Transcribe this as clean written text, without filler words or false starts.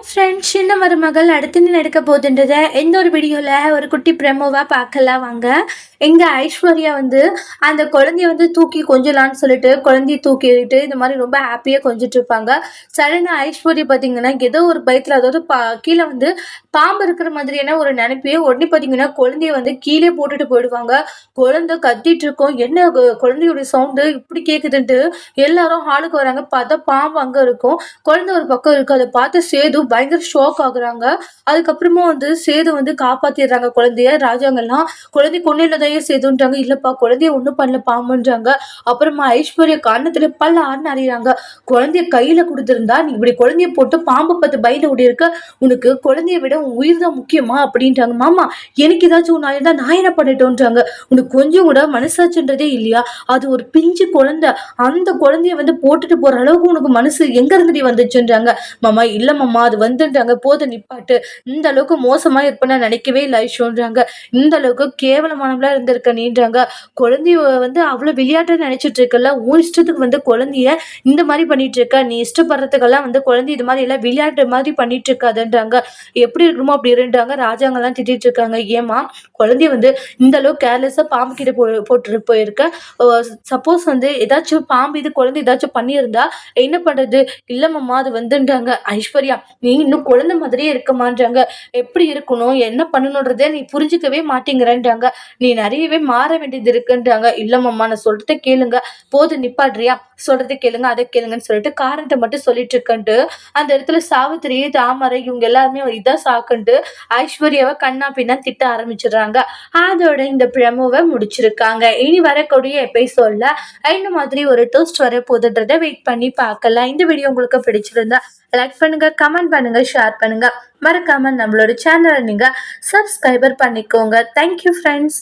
Friends, சின்ன மருமகள் அடுத்து நடக்க போகுதுன்றத எந்த ஒரு வீடியோவில் ஒரு குட்டி ப்ரெமோவாக பார்க்கலாம் வாங்க. எங்க ஐஸ்வர்யா வந்து அந்த குழந்தைய வந்து தூக்கி கொஞ்சலான்னு சொல்லிட்டு குழந்தைய தூக்கிட்டு இந்த மாதிரி ரொம்ப ஹாப்பியாக கொஞ்சிட்டு இருப்பாங்க. சடனாக ஐஸ்வர்யா பார்த்தீங்கன்னா ஏதோ ஒரு பயத்தில், அதாவது கீழே வந்து பாம்பு இருக்கிற மாதிரியான ஒரு நினைப்பையே உடனே பார்த்தீங்கன்னா குழந்தைய வந்து கீழே போட்டுட்டு போயிடுவாங்க. குழந்தை கத்திட்டு இருக்கோம், என்ன குழந்தையோட சவுண்டு இப்படி கேட்குதுன்ட்டு எல்லாரும் ஹாலுக்கு வராங்க. பார்த்தா பாம்பு அங்கே இருக்கும், குழந்தை ஒரு பக்கம் இருக்கு. அதை பார்த்து சேது பயங்கர ஷாக் ஆகுறாங்க. அதுக்கப்புறமா வந்து சேது வந்து காப்பாத்திடுறாங்க குழந்தைய. ராஜாங்கெல்லாம் குழந்தை கொன்னையில தான் சேதுன்றாங்க. இல்லப்பா, குழந்தைய ஒண்ணும் பண்ணல பாம்புன்றாங்க. அப்புறமா ஐஸ்வர்யா கண்ணத்துல பல்ல ஆன்னு அறிறாங்க. குழந்தைய கையில கொடுத்திருந்தா நீ இப்படி குழந்தைய போட்டு பாம்பு பத்து பயில ஓடி இருக்க, உனக்கு குழந்தைய விட உன் உயிர் தான் முக்கியமா அப்படின்றாங்க. மாமா, எனக்கு ஏதாச்சும் ஒன்று ஆயிருந்தா நான் என்ன பண்ணிட்டோன்றாங்க. உனக்கு கொஞ்சம் கூட மனசாச்சுன்றதே இல்லையா? அது ஒரு பிஞ்சு குழந்தை, அந்த குழந்தைய வந்து போட்டுட்டு போற அளவுக்கு உனக்கு மனசு எங்க இருந்துட்டு வந்துச்சுன்றாங்க. மாமா, இல்ல மாமா, அது வந்துட்டாங்க, போத நிப்பாட்டு. இந்த அளவுக்கு மோசமா இருப்பேன்னு நினைக்கவே இல்லை ஐஷோன்றாங்க. இந்த அளவுக்கு கேவலமானவளா இருந்திருக்க நீன்றாங்க. குழந்தைய வந்து அவ்வளவு விளையாட்டு நினைச்சிட்டு இருக்கல, உன் இஷ்டத்துக்கு வந்து குழந்தைய இந்த மாதிரி பண்ணிட்டு இருக்க. நீ இஷ்டப்படுறதுக்கெல்லாம் வந்து குழந்தை இது மாதிரி எல்லாம் விளையாட்டு மாதிரி பண்ணிட்டு இருக்காதுன்றாங்க. எப்படி இருக்கணுமோ அப்படி இருன்றாங்க. ராஜாங்கெல்லாம் திட்டிட்டு இருக்காங்க. ஏமா, குழந்தைய வந்து இந்த அளவுக்கு கேர்லெஸ்ஸா பாம்பு கிட்ட போட்டு போயிருக்க. சப்போஸ் வந்து ஏதாச்சும் பாம்பு இது குழந்தை ஏதாச்சும் பண்ணியிருந்தா என்ன பண்றது? இல்ல மாமா, அது வந்துன்றாங்க. ஐஸ்வர்யா, நீ இன்னும் குழந்தை மாதிரியே இருக்கமான்றாங்க. எப்படி இருக்கணும், என்ன பண்ணணுன்றதே நீ புரிஞ்சுக்கவே மாட்டேங்கிறன்றாங்க. நீ நிறையவே மாற வேண்டியது இருக்குன்றாங்க. இல்லம்மா, நான் சொல்றத கேளுங்க, போது நிப்பாட்றியா, சொல்றதை கேளுங்க, அதை கேளுங்கன்னு சொல்லிட்டு காரணத்தை மட்டும் சொல்லிட்டு இருக்கன்ட்டு அந்த இடத்துல சாவித்திரி, தாமரை இவங்க எல்லாருமே இதான் சாக்குன்ட்டு ஐஸ்வர்யாவை கண்ணா பின்னா திட்ட ஆரம்பிச்சிடுறாங்க. அதோட இந்த ப்ரெமோவை முடிச்சிருக்காங்க. இனி வரக்கூடிய எபிசோட்ல இந்த மாதிரி ஒரு டோஸ்ட் வர போதுன்றதை வெயிட் பண்ணி பார்க்கலாம். இந்த வீடியோ உங்களுக்கு பிடிச்சிருந்தா லைக் பண்ணுங்க, கமெண்ட் பண்ணுங்க, ஷேர் பண்ணுங்க. மறக்காம நம்மளோட சேனலை நீங்க சப்ஸ்கிரைபர் பண்ணிக்கோங்க. Thank you friends.